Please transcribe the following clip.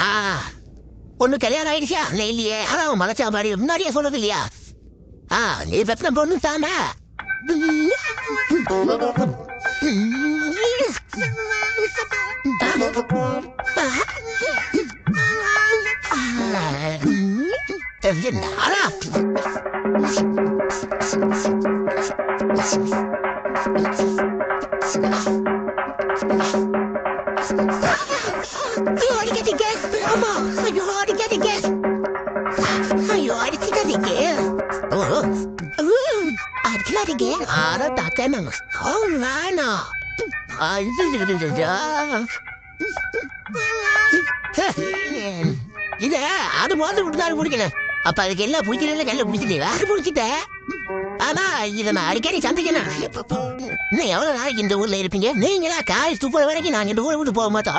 ஆ பொண்ணு கல்யாணம் ஆயிடுச்சா இல்லையே அதான் மலைச்சா மாதிரி முன்னாடியே சொல்றது இல்லையா நீ பெத்தன பொண்ணு தானே என்னடா அடிக்காதீங்க அம்மா ஐயோ அடிக்காதீங்க ஐயோ அடிக்காதீங்க அடிக்காதீங்க ஆனா தாத்தா வேணாம் இத அது மாதிரி விட்டுதான் குடிக்கல அப்ப அதுக்கு எல்லாம் பிடிக்கல கையில பிடிச்சிட்டு வேற பிடிச்சிட்டேன் ஆனா இதை நான் அடிக்கடி சந்திக்கணும் இன்னும் எவ்வளவு நாளைக்கு இந்த ஊர்ல இருப்பீங்க நீங்களா காய் துப்புற வரைக்கும் நான் இந்த ஊரை விட்டு போக மாட்டோம்